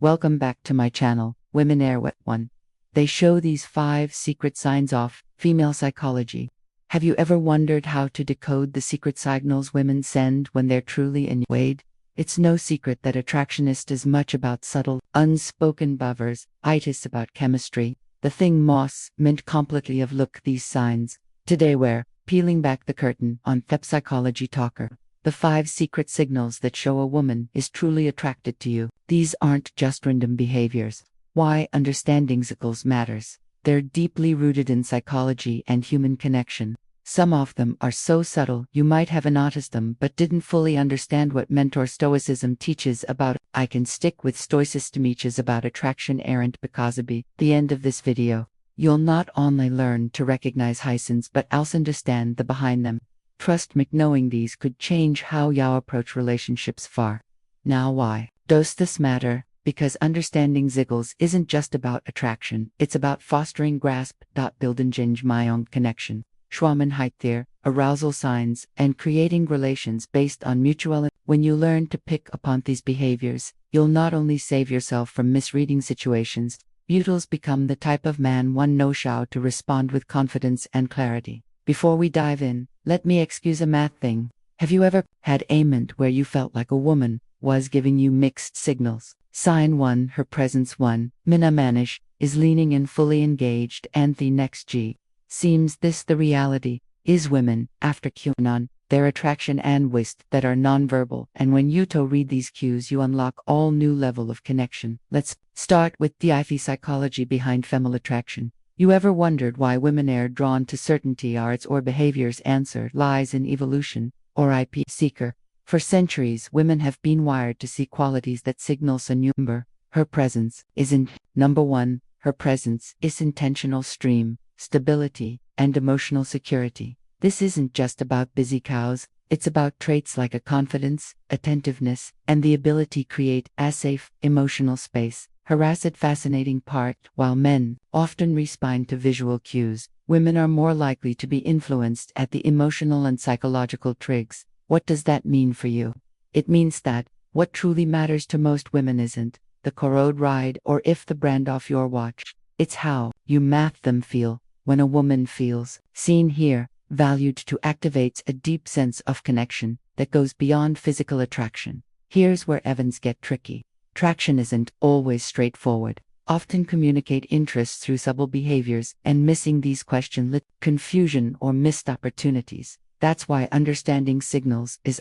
Welcome back to my channel, Women Air Wet 1. They show these 5 secret signs of female psychology. Have you ever wondered how to decode the secret signals women send when they're truly in wade? It's no secret that attractionist is much about subtle, unspoken buffers, itis about chemistry. The thing Moss meant completely of look these signs. Today we're peeling back the curtain on Fep Psychology Talker. The 5 secret signals that show a woman is truly attracted to you. These aren't just random behaviors. Why understanding signals matters. They're deeply rooted in psychology and human connection. Some of them are so subtle you might have noticed them but didn't fully understand what mentor Stoicism teaches about. I can stick with Stoicism teaches about attraction aren't because of the end of this video. You'll not only learn to recognize signs but also understand the behind them. Trust me, knowing these could change how you approach relationships far. Now why does this matter? Because understanding signals isn't just about attraction, it's about fostering grasp. Building my own connection. Schwaman height there, arousal signs, and creating relations based on mutual. When you learn to pick upon these behaviors, you'll not only save yourself from misreading situations, you'll become the type of man one knows how to respond with confidence and clarity. Before we dive in, let me excuse a math thing. Have you ever had a moment where you felt like a woman was giving you mixed signals? Sign 1, her presence 1, Mina Manish, is leaning in fully engaged, and the next G. Seems this the reality, is women, after QAnon, their attraction and waste that are nonverbal, and when you read these cues you unlock all new level of connection. Let's start with the IV psychology behind female attraction. You ever wondered why women are drawn to certainty arts or behaviors? Answer lies in evolution, or IP seeker. For centuries, women have been wired to see qualities that signal a number. Her presence isn't. Number 1, her presence is intentional stream, stability, and emotional security. This isn't just about busy cows, it's about traits like a confidence, attentiveness, and the ability to create a safe, emotional space. Harassed fascinating part, while men often respond to visual cues, women are more likely to be influenced at the emotional and psychological triggers. What does that mean for you? It means that what truly matters to most women isn't the road ride or if the brand off your watch. It's how you make them feel. When a woman feels seen, here, valued, to activates a deep sense of connection that goes beyond physical attraction. Here's where Evans get tricky. Attraction isn't always straightforward. Often communicate interests through subtle behaviors, and missing these question confusion or missed opportunities. That's why understanding signals is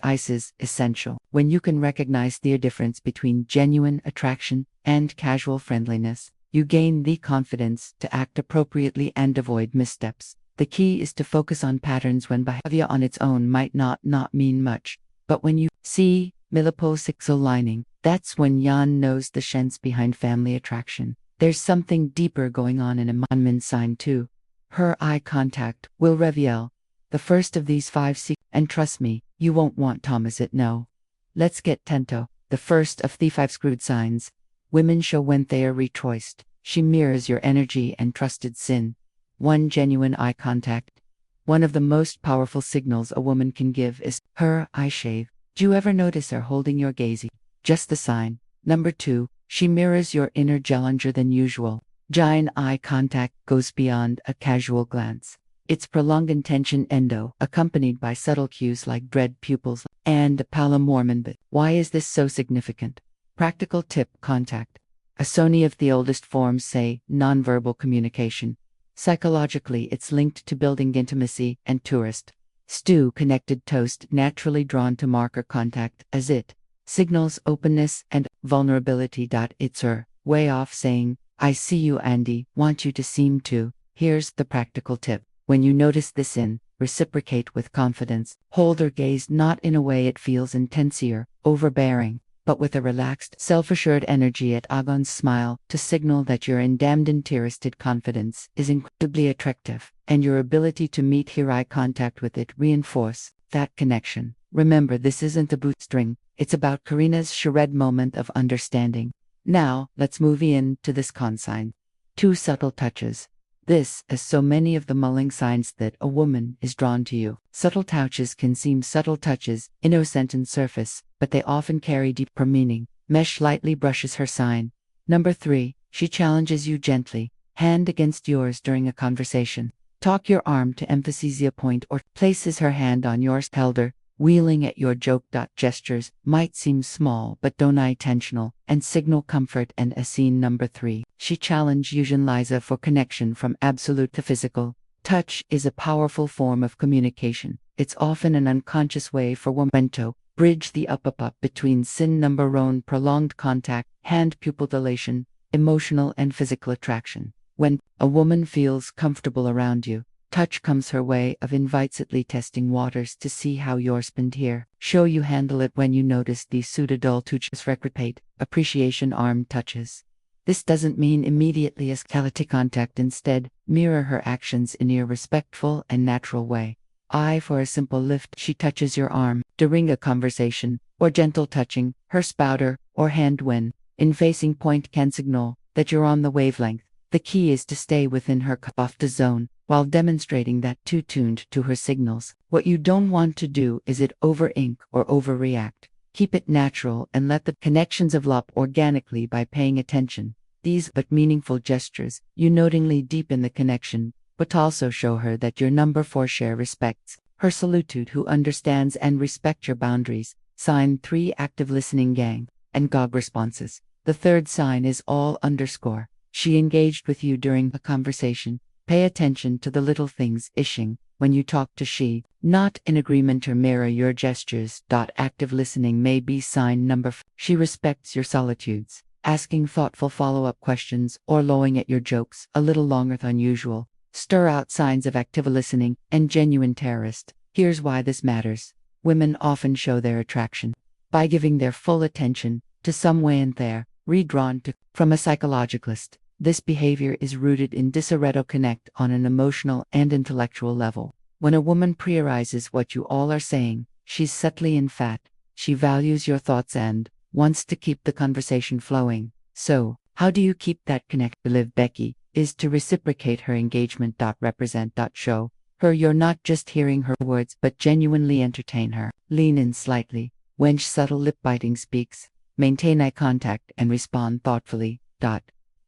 essential. When you can recognize the difference between genuine attraction and casual friendliness, you gain the confidence to act appropriately and avoid missteps. The key is to focus on patterns when behavior on its own might not mean much. But when you see Milipol-Sixel lining, that's when Jan knows the sense behind family attraction. There's something deeper going on in a Manmin sign too. Her eye contact will reveal the first of these 5 secrets, and trust me, you won't want Thomas it no. Let's get tento. The first of the 5 screwed signs. Women show when they are rejoiced. She mirrors your energy and trusted sin. 1, genuine eye contact. One of the most powerful signals a woman can give is her eye shave. Do you ever notice her holding your gaze? Just the sign. Number 2, she mirrors your inner challenger than usual. Giant eye contact goes beyond a casual glance. It's prolonged intention endo, accompanied by subtle cues like dread pupils and a palomormon. But why is this so significant? Practical tip: contact. A Sony of the oldest forms say nonverbal communication. Psychologically, it's linked to building intimacy and tourist. Stew connected toast naturally drawn to marker contact as it signals openness and vulnerability. It's her way of saying, I see you Andy, want you to seem to. Here's the practical tip. When you notice this reciprocate with confidence. Hold her gaze not in a way it feels intense or overbearing, but with a relaxed, self-assured energy at Agon's smile to signal that your endammed interested confidence is incredibly attractive, and your ability to meet her eye contact with it reinforce that connection. Remember, this isn't a bootstring, it's about Karina's shred moment of understanding. Now, let's move in to this consign. 2 subtle touches. This, as so many of the mulling signs that a woman is drawn to you. Subtle touches can seem subtle touches, innocent in surface, but they often carry deeper meaning. Mesh lightly brushes her sign. Number 3, she challenges you gently, hand against yours during a conversation. Talk your arm to emphasize a point or places her hand on yours, elder, wheeling at your joke. Gestures might seem small but don't intentional and signal comfort and a scene. Number 3, she challenged Eugen Liza for connection from absolute to physical. Touch is a powerful form of communication. It's often an unconscious way for women to bridge the up between sin. Number 1, prolonged contact, hand pupil dilation, emotional and physical attraction. When a woman feels comfortable around you, touch comes her way of invitingly testing waters to see how you're spent here. Show you handle it when you notice these pseudo-dull touches. Reciprocate, appreciation, arm touches. This doesn't mean immediately escalate contact. Instead, mirror her actions in a respectful and natural way. I for a simple lift. She touches your arm during a conversation, or gentle touching her spouter or hand when in facing point can signal that you're on the wavelength. The key is to stay within her off-the zone while demonstrating that too tuned to her signals. What you don't want to do is it over-ink or overreact. Keep it natural and let the connections develop organically by paying attention. These but meaningful gestures, you notingly deepen the connection, but also show her that your number 4 share respects her solitude, who understands and respect your boundaries. Sign 3, active listening, gang and gog responses. The third sign is all underscore. She engaged with you during a conversation. Pay attention to the little things ishing when you talk to she, not in agreement or mirror your gestures. Active listening may be sign number 5. She respects your solitudes, asking thoughtful follow-up questions or lowing at your jokes a little longer than usual. Stir out signs of active listening and genuine terrorist. Here's why this matters. Women often show their attraction by giving their full attention to someone and they're redrawn to. From a psychologist, this behavior is rooted in disarray connect on an emotional and intellectual level. When a woman prioritizes what you all are saying, she's subtly in fact, she values your thoughts and wants to keep the conversation flowing. So, how do you keep that connect? To live Becky is to reciprocate her engagement. Represent. Show her you're not just hearing her words but genuinely entertain her. Lean in slightly when subtle lip biting speaks. Maintain eye contact and respond thoughtfully.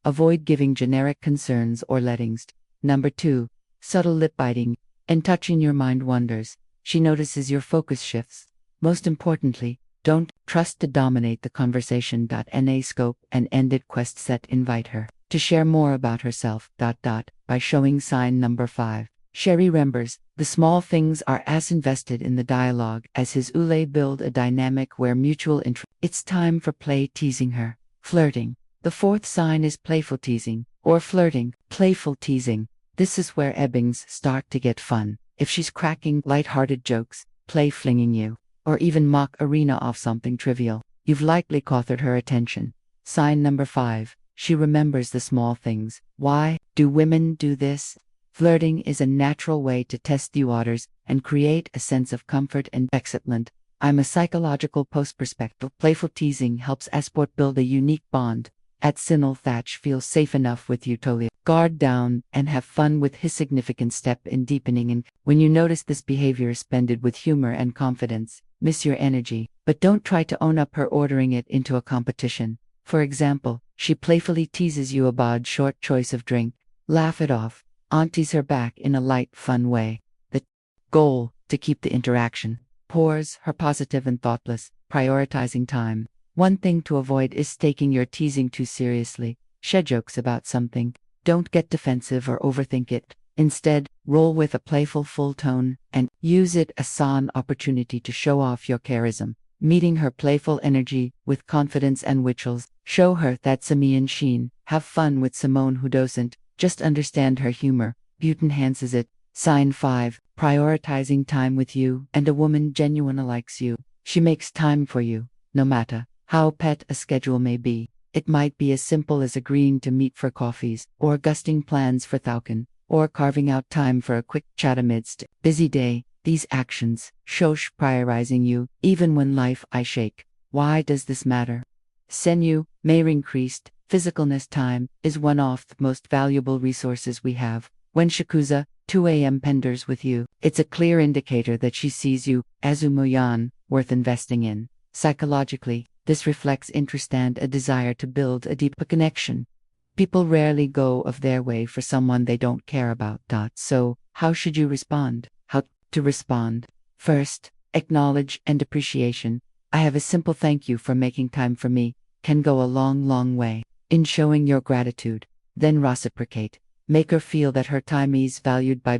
Avoid giving generic concerns or lettings. Number 2, subtle lip biting and touching your mind wanders. She notices your focus shifts. Most importantly, don't trust to dominate the conversation. Na scope and ended quest set. Invite her to share more about herself. By showing sign number 5. Sherry remembers the small things are as invested in the dialogue as his ule. Build a dynamic where mutual interest. It's time for play. Teasing her, flirting. The 4th sign is playful teasing or flirting. Playful teasing. This is where ebbings start to get fun. If she's cracking light-hearted jokes, play flinging you, or even mock arena off something trivial, you've likely caught her attention. Sign number 5. She remembers the small things. Why do women do this? Flirting is a natural way to test the waters and create a sense of comfort and excitement. I'm a psychological post-perspective. Playful teasing helps esport build a unique bond. At Sinal Thatch feels safe enough with you to guard down and have fun with his significant step in deepening. And when you notice this behavior spended with humor and confidence, miss your energy, but don't try to own up her ordering it into a competition. For example, she playfully teases you about short choice of drink. Laugh it off. Aunties her back in a light, fun way. The goal, to keep the interaction. Pours her positive and thoughtless, prioritizing time. One thing to avoid is taking your teasing too seriously. Shed jokes about something. Don't get defensive or overthink it. Instead, roll with a playful full tone and use it as an opportunity to show off your charism. Meeting her playful energy with confidence and rituals. Show her that Samian Sheen. Have fun with Simone who doesn't just understand her humor. Beauty enhances it. Sign 5. Prioritizing time with you. And a woman genuinely likes you. She makes time for you, no matter how pet a schedule may be. It might be as simple as agreeing to meet for coffees, or gusting plans for Falcon, or carving out time for a quick chat amidst a busy day. These actions show prioritizing you, even when life I shake. Why does this matter? Sinew may increased physicalness. Time is one of the most valuable resources we have. When Shakuza, 2 a.m. penders with you, it's a clear indicator that she sees you as umoyan, worth investing in. Psychologically, This reflects interest and a desire to build a deeper connection. People rarely go of their way for someone they don't care about. So, how should you respond? How to respond? First, acknowledge and appreciation. I have a simple thank you for making time for me can go a long, long way in showing your gratitude. Then reciprocate. Make her feel that her time is valued by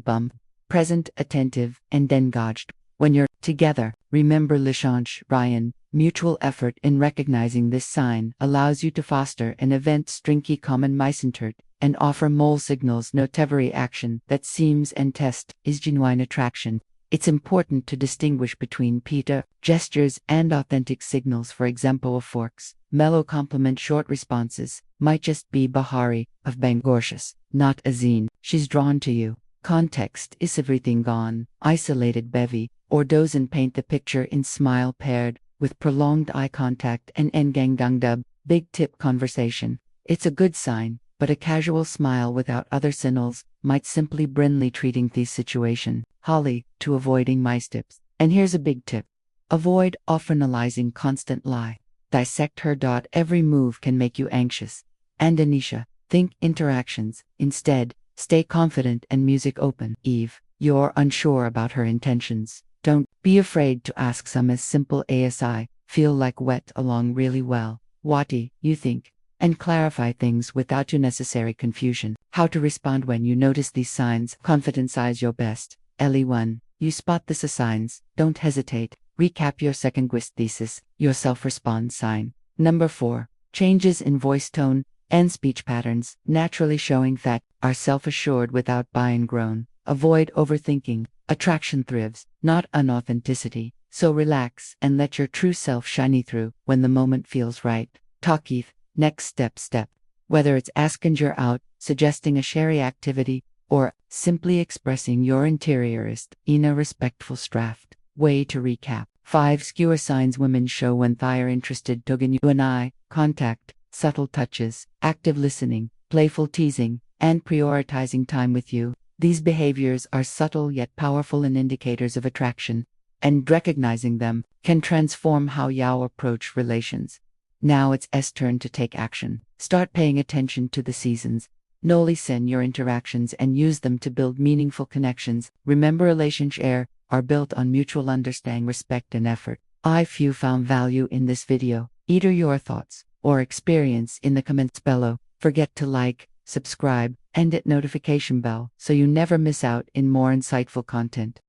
present, attentive, and engaged. When you're together, remember l'échange, Ryan. Mutual effort in recognizing this sign allows you to foster an event stringy common meisentert and offer mole signals not every action that seems and test is genuine attraction. It's important to distinguish between pita gestures and authentic signals. For example, of forks, mellow compliment short responses might just be Bahari of Bangorshus, not Azine. She's drawn to you. Context is everything gone. Isolated bevy or dozen paint the picture in smile paired with prolonged eye contact and engang dub, big tip conversation. It's a good sign, but a casual smile without other signals might simply brinley treating the situation. Holly, to avoiding mistips. And here's a big tip. Avoid overanalyzing constant lie. Dissect her. Every move can make you anxious. And Anisha, think interactions. Instead, stay confident and music open. Eve, you're unsure about her intentions. Don't be afraid to ask some as simple as I feel like wet along really well. Wati, you think, and clarify things without unnecessary confusion. How to respond when you notice these signs. Confidence is your best. Ellie 1, you spot this signs, don't hesitate. Recap your second thesis, your self-response sign. Number 4, changes in voice tone and speech patterns, naturally showing that are self-assured without buying grown. Avoid overthinking. Attraction thrives, not unauthenticity. So relax and let your true self shine through when the moment feels right. Talkith, next step. Whether it's asking you're out, suggesting a sherry activity, or simply expressing your interiorist in a respectful straft. Way to recap. 5 skewer signs women show when they're interested. Togen you and I, contact, subtle touches, active listening, playful teasing, and prioritizing time with you. These behaviors are subtle yet powerful and indicators of attraction, and recognizing them can transform how you approach relations. Now it's S turn to take action. Start paying attention to the seasons. Noticing your interactions and use them to build meaningful connections. Remember, relationships are built on mutual understanding, respect, and effort. If you found value in this video, either your thoughts or experience in the comments below. Forget to like, subscribe, and hit notification bell so you never miss out in more insightful content.